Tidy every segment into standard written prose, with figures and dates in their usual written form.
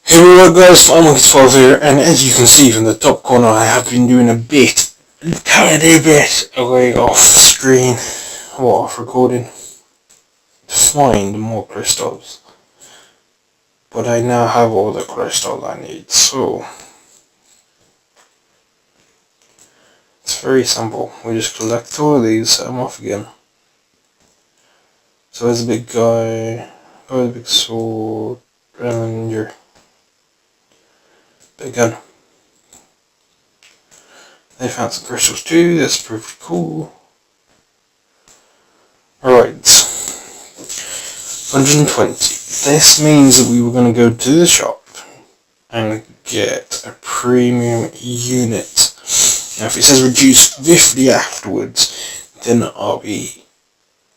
Hey everyone guys, I'm EP46 here, and as you can see from the top corner, I have been doing a tiny bit away off screen, off recording, to find more crystals. But I now have all the crystals I need, so it's very simple. We just collect all of these, set them off again. So there's a big guy, the big sword, and your big gun. They found some crystals too, that's pretty cool. Alright, 120. This means that we were going to go to the shop and get a premium unit. Now if it says reduce 50 afterwards, then I'll be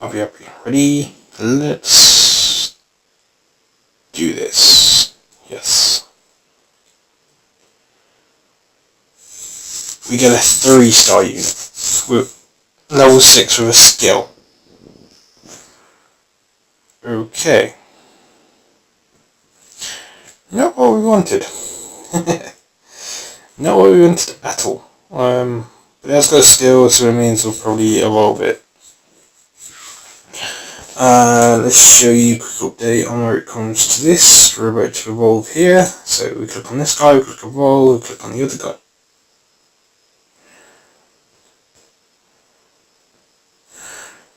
happy. Ready? Let's do this. Yes. We get a 3-star unit with level 6 with a skill. Okay. Not what we wanted. Not what we wanted at all. But that's got a skill, so it means we'll probably evolve it. Let's show you a quick update on where it comes to this. We're about to evolve here. So we click on this guy, we click evolve, we click on the other guy.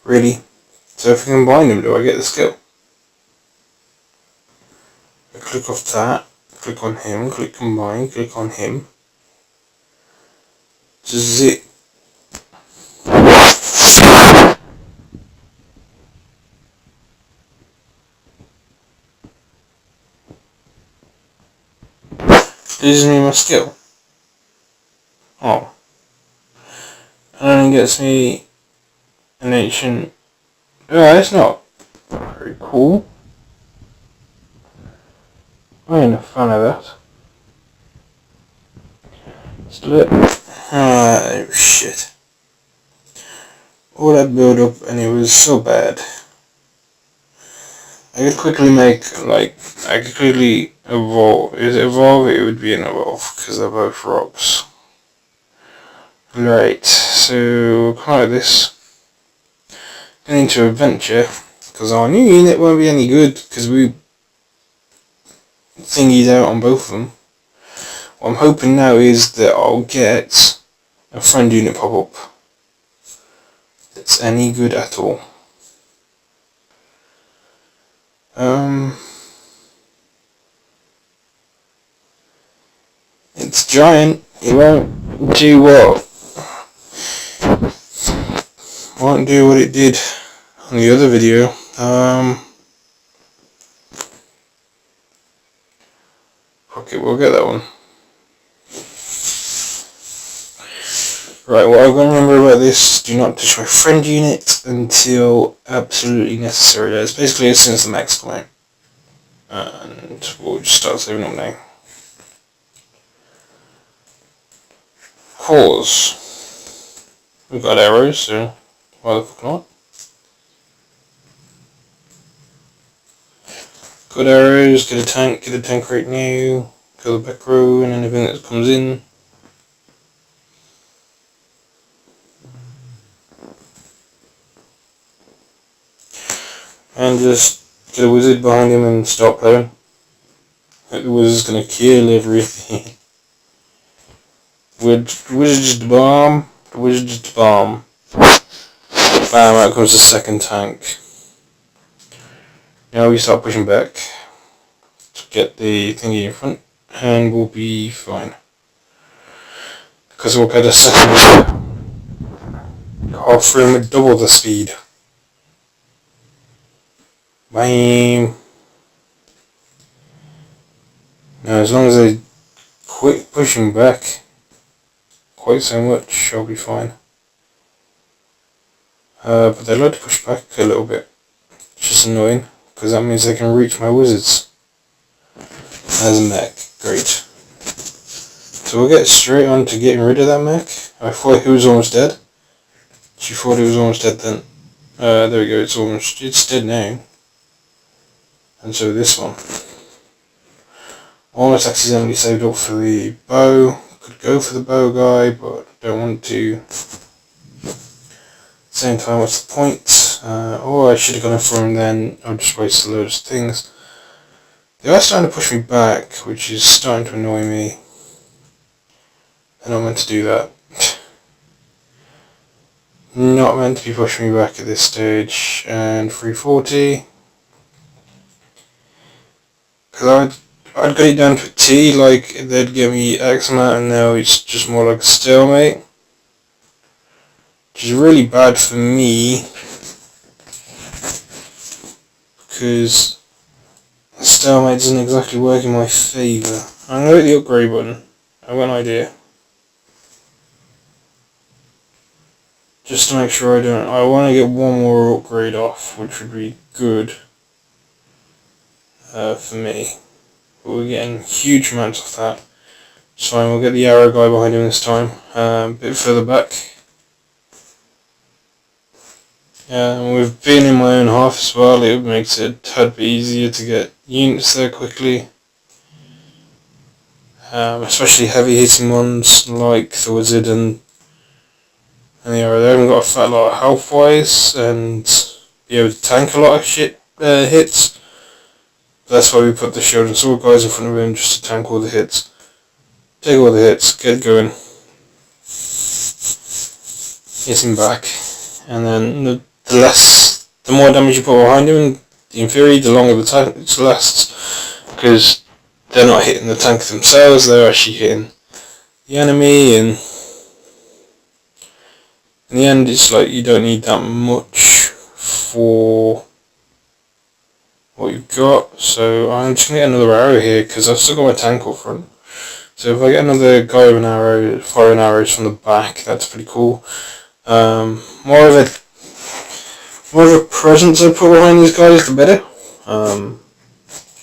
Really? So if I combine them, do I get the skill? I click off that, click on him, click combine, click on him. Zip. Gives me my skill. Oh. And then it gets me an ancient. Oh, it's not very cool. I ain't a fan of that. Still it. Oh shit. All that build up and it was so bad. I could quickly make, I could quickly evolve. Is it evolve? It would be an evolve, because they're both rocks. Right, so we'll come out of this. Get into adventure, because our new unit won't be any good, because we thingied out on both of them. What I'm hoping now is that I'll get a friend unit pop up that's any good at all. It's giant. It won't do what? Won't do what it did on the other video. Okay, we'll get that one. Right, what I've got to remember about this, do not touch my friend unit until absolutely necessary. It's basically as soon as the max come out. And we'll just start saving up now. Cores. We've got arrows, so why the fuck not? Got arrows, get a tank right now, go the back row and anything that comes in. And just get a wizard behind him and start playing. The wizard's gonna kill everything. Wizard's the bomb. The wizard's the bomb. Bam, out comes the second tank. Now we start pushing back to get the thingy in front, and we'll be fine. Because we'll get a second wizard. Half room with double the speed. Bam. Now as long as I quit pushing back quite so much, I'll be fine. But they like to push back a little bit. It's just annoying, because that means they can reach my wizards. As a mech. Great. So we'll get straight on to getting rid of that mech. I thought he was almost dead. She thought he was almost dead then. There we go, it's dead now. And so this one. Almost accidentally saved up for the bow. Could go for the bow guy, but don't want to. Same time, what's the point? Or I should have gone for him then. I'll just waste a load of things. They are starting to push me back, which is starting to annoy me. They're not meant to do that. Not meant to be pushing me back at this stage. And 340. Because I'd got it down to a T, like they'd give me X amount, and now it's just more like a stalemate. Which is really bad for me, because the stalemate doesn't exactly work in my favour. I'm going to hit the upgrade button. I've got an idea. Just to make sure I want to get one more upgrade off, which would be good for me. But we're getting huge amounts of that. So we'll get the arrow guy behind him this time, a bit further back. And with being in my own half as well, it makes it a tad bit easier to get units there quickly. Especially heavy hitting ones like the wizard and the arrow. They haven't got a fat lot of health wise and be able to tank a lot of shit hits. That's why we put the shield and sword guys in front of him, just to tank all the hits. Take all the hits, get going. Hit him back. And then the more damage you put behind him, in theory, the longer the tank lasts. Because they're not hitting the tank themselves, they're actually hitting the enemy, and in the end it's like you don't need that much for what you've got. So I'm just going to get another arrow here, because I've still got my tank up front. So if I get another guy with an arrow, firing arrows from the back, that's pretty cool. More of a presence I put behind these guys, the better. And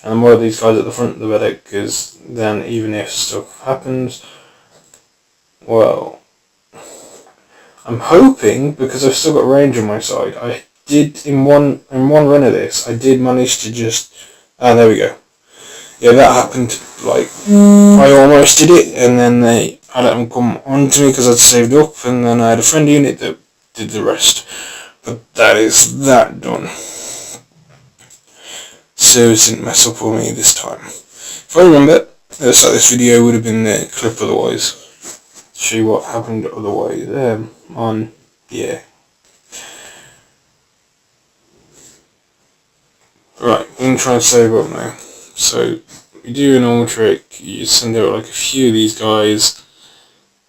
the more of these guys at the front, the better, because then even if stuff happens, well, I'm hoping, because I've still got range on my side, I did in one run of this, I did manage to just, there we go. Yeah, that happened, like, I almost did it, and then I let them come onto me because I'd saved up, and then I had a friend unit that did the rest. But that is that done. So it didn't mess up on me this time. If I remember, the start of this video would have been the clip otherwise. To show you what happened otherwise. Yeah. Right, I'm going to try and save up now. So, we do a normal trick, you send out like a few of these guys,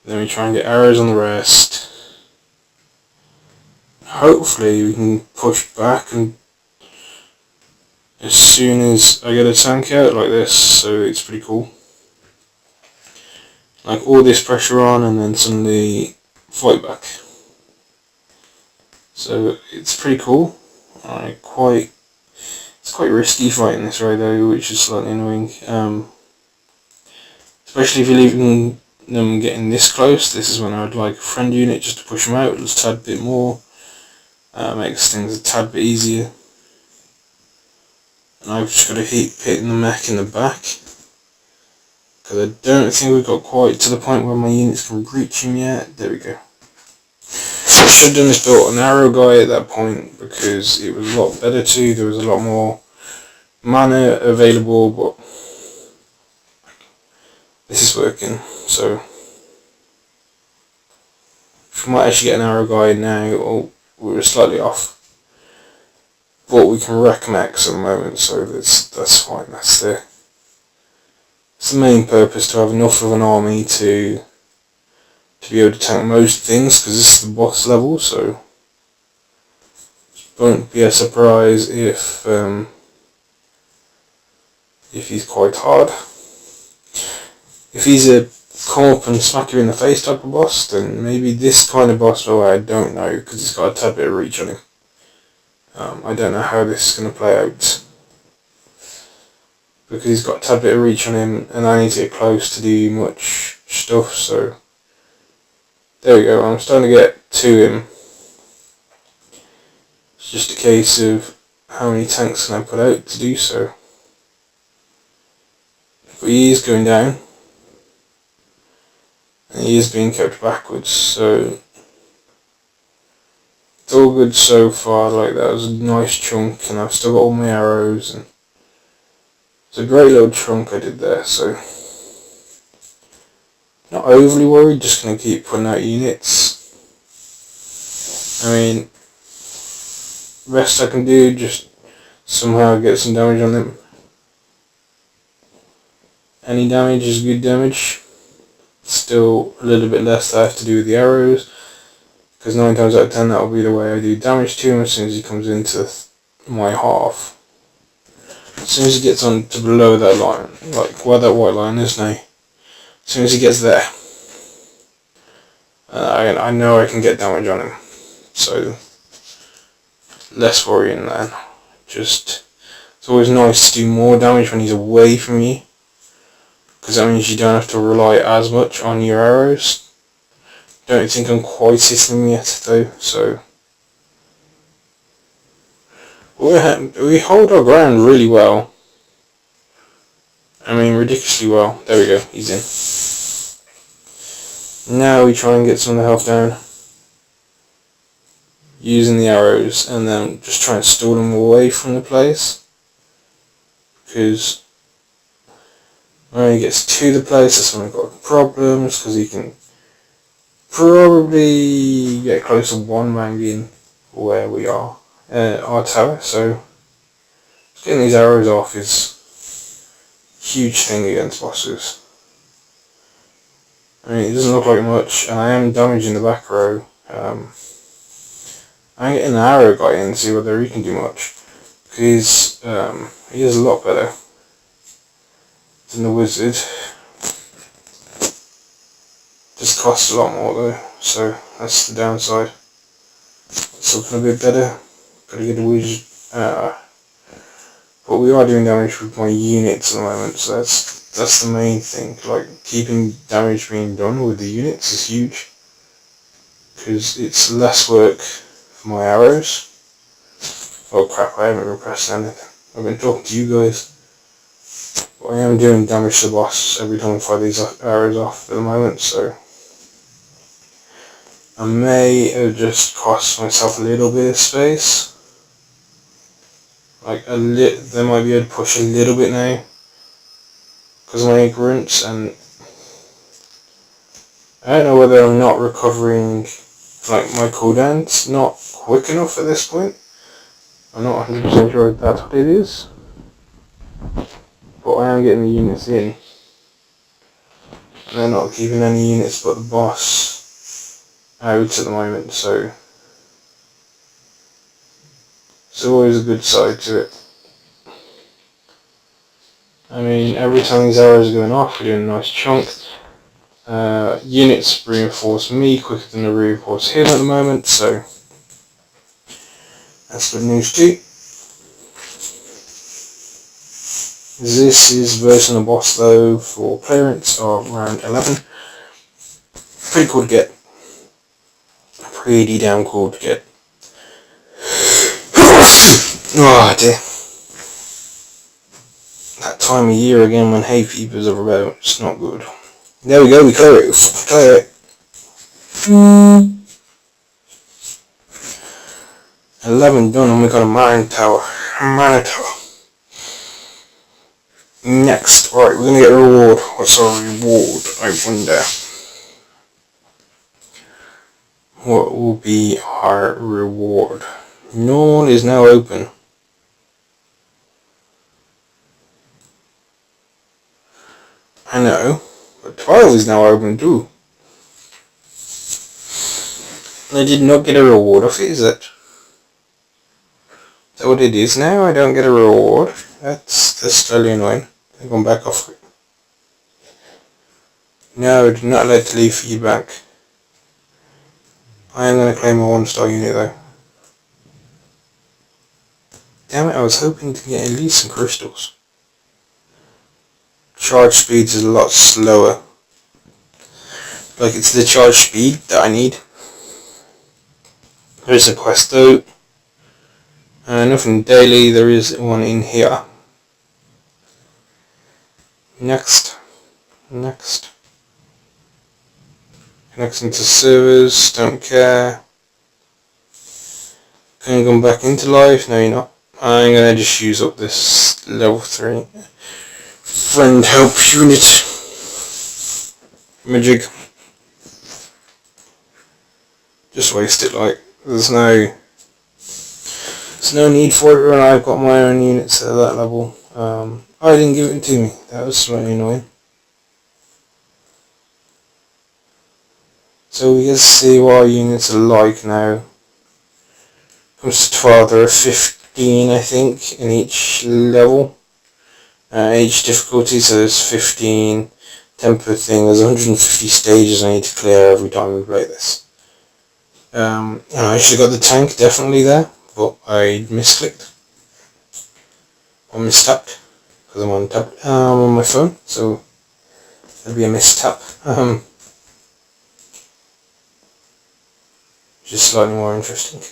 then we try and get arrows on the rest. Hopefully we can push back, and as soon as I get a tank out like this, so it's pretty cool. Like all this pressure on and then suddenly fight back. So it's pretty cool. It's quite risky fighting this way though, which is slightly annoying. Especially if you're leaving them getting this close. This is when I would like a friend unit just to push them out a tad bit more. Makes things a tad bit easier. And I've just got to keep hitting the mech in the back, because I don't think we've got quite to the point where my units can reach him yet. There we go. I should have done this built an arrow guy at that point, because it was a lot better too. There was a lot more mana available, but this is working. So we might actually get an arrow guy now. Oh, we were slightly off, but we can wreck mechs at the moment, so that's fine. That's the main purpose, to have enough of an army to be able to tank most things, because this is the boss level. So it won't be a surprise if he's quite hard. If he's a come up and smack you in the face type of boss, then maybe this kind of boss, well, I don't know, because he's got a tad bit of reach on him. I don't know how this is going to play out, because he's got a tad bit of reach on him, and I need to get close to do much stuff. So there we go, I'm starting to get to him. It's just a case of how many tanks can I put out to do so. But he is going down. And he is being kept backwards, so it's all good so far. Like, that was a nice chunk, and I've still got all my arrows, and it's a great little chunk I did there, so not overly worried, just going to keep putting out units. I mean, best I can do, just somehow get some damage on them. Any damage is good damage. Still a little bit less that I have to do with the arrows, because 9 times out of 10 that will be the way I do damage to him as soon as he comes into my half. As soon as he gets on to below that line, like where that white line is now, as soon as he gets there, I know I can get damage on him, so less worrying then. Just, it's always nice to do more damage when he's away from you, because that means you don't have to rely as much on your arrows. Don't think I'm quite hitting him yet though, so we hold our ground really well. I mean, ridiculously well. There we go, he's in. Now we try and get some of the health down using the arrows, and then just try and stall him away from the place, because when he gets to the place that's when we've got problems, because he can probably get close to one man being where we are, our tower, so getting these arrows off is a huge thing against bosses. I mean, it doesn't look like much, and I am damaging the back row. I'm getting an arrow guy in to see whether he can do much, because he is a lot better than the wizard. Just costs a lot more though, so that's the downside. Something a bit better. Gotta get the wizard. But we are doing damage with my units at the moment, so that's the main thing. Like, keeping damage being done with the units is huge, because it's less work for my arrows. Oh crap, I haven't been pressing anything. I've been talking to you guys. But I am doing damage to the boss every time I fire these arrows off at the moment, so I may have just cost myself a little bit of space. Like they might be able to push a little bit now because of my ignorance, and I don't know whether I'm not recovering, like my cooldown's not quick enough at this point. I'm not 100% sure if that's what it is, but I am getting the units in, and they're not keeping any units but the boss out at the moment, so it's always a good side to it. I mean, every time these arrows are going off, we're doing a nice chunk. Units reinforce me quicker than they reinforce him at the moment, so that's good news too. This is version of boss though for clearance of round 11. Pretty cool to get. Pretty damn cool to get. Oh dear. That time of year again when hay fevers are about, it's not good. There we go, we clear it. Clear it. 11 done, and we got a mine tower. Next, right, we're gonna get a reward. What's our reward, I wonder? What will be our reward? Normal is now open. I know, but 12 is now open too. I did not get a reward off it, is it? Is that what it is now? I don't get a reward. That's slightly annoying. I'm going back off it. No, do not let to leave feedback. I am going to claim a 1-star unit though. Damn it, I was hoping to get at least some crystals. Charge speeds is a lot slower. Like, it's the charge speed that I need. There is a quest though. Nothing daily, there is one in here. Next. Connecting to servers, don't care. Can you come back into life? No, you're not. I'm gonna just use up this level 3 friend help unit. Majig. Just waste it, like, there's no need for it when I've got my own units at that level. I didn't give it to me, that was slightly annoying. So we get to see what our units are like now. Comes to 12, there are 15 I think in each level. Each difficulty, so there's 15 temper thing, there's 150 stages I need to clear every time we play this. I should have got the tank definitely there, but I misclicked. Or mistapped, because I'm on my phone, so it'll be a mistap. Just slightly more interesting.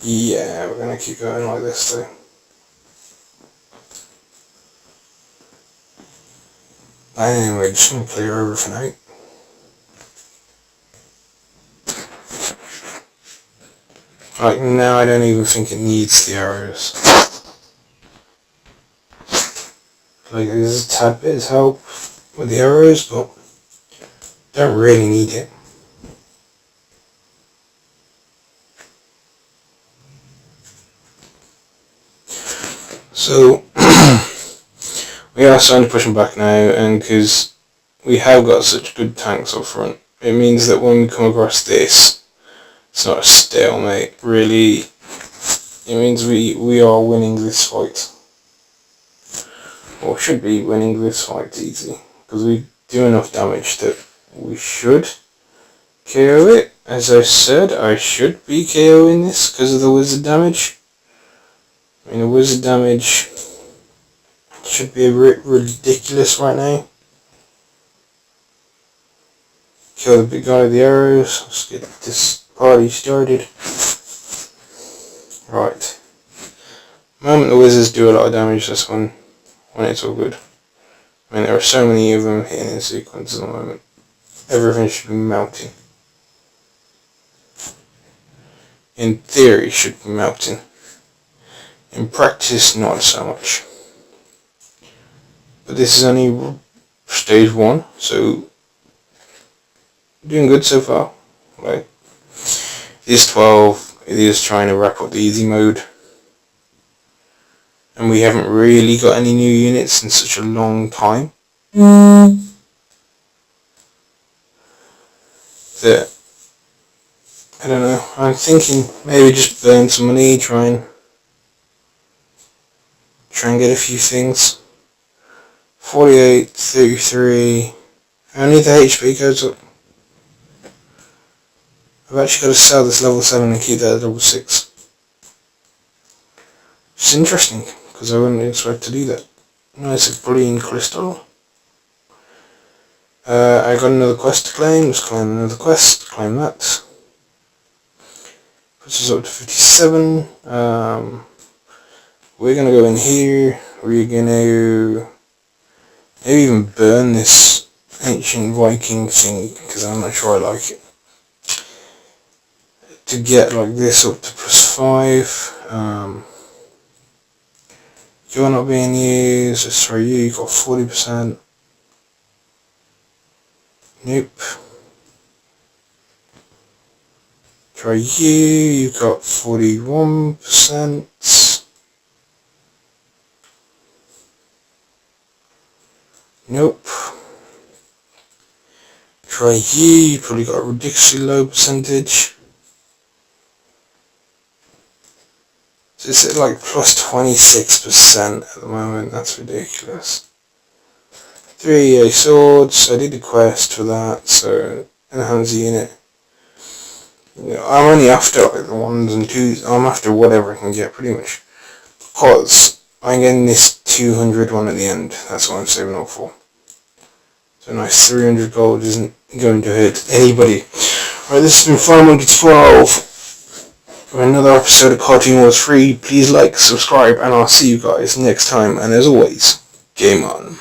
Yeah, we're gonna keep going like this though. Anyway, just gonna clear everything out. Like now I don't even think it needs the arrows. Like there's a tad bit of help with the arrows, but don't really need it. So we are starting to push them back now, and because we have got such good tanks up front, it means that when we come across this, it's not a stalemate, really. It means we are winning this fight. Or should be winning this fight easy, because we do enough damage that we should KO it. As I said, I should be KOing this because of the wizard damage. I mean, the wizard damage should be a bit ridiculous right now. Kill the big guy with the arrows. Let's get this party started. Right. The moment the wizards do a lot of damage, that's when it's all good. I mean, there are so many of them hitting in sequence at the moment. Everything should be melting. In theory, it should be melting. In practice, not so much. But this is only stage 1, so doing good so far. Right? It is 12. It is trying to wrap up the easy mode. And we haven't really got any new units in such a long time. That, I don't know, I'm thinking maybe just burn some money, try and get a few things. 48, 33, only the HP goes up. I've actually got to sell this level 7 and keep that at level 6. It's interesting, because I wouldn't expect to do that. Nice green crystal. I got another quest to claim, let's claim another quest, claim that. Puts us up to 57. We're going to go in here, we're going to maybe even burn this ancient Viking thing, because I'm not sure I like it. To get like this up to +5. You're not being used, let's try you got 40%. Nope. Try you got 41%. Nope. Try you probably got a ridiculously low percentage. So it's at like +26% at the moment, that's ridiculous. 3 EA swords, I did a quest for that, so enhance the unit. You know, I'm only after like the 1s and 2s, I'm after whatever I can get pretty much. Because I'm getting this 200 one at the end, that's what I'm saving up for. So a nice 300 gold isn't going to hurt anybody. Right, this has been Final Monkey 12. for another episode of Cartoon Wars 3. Please like, subscribe, and I'll see you guys next time. And as always, game on.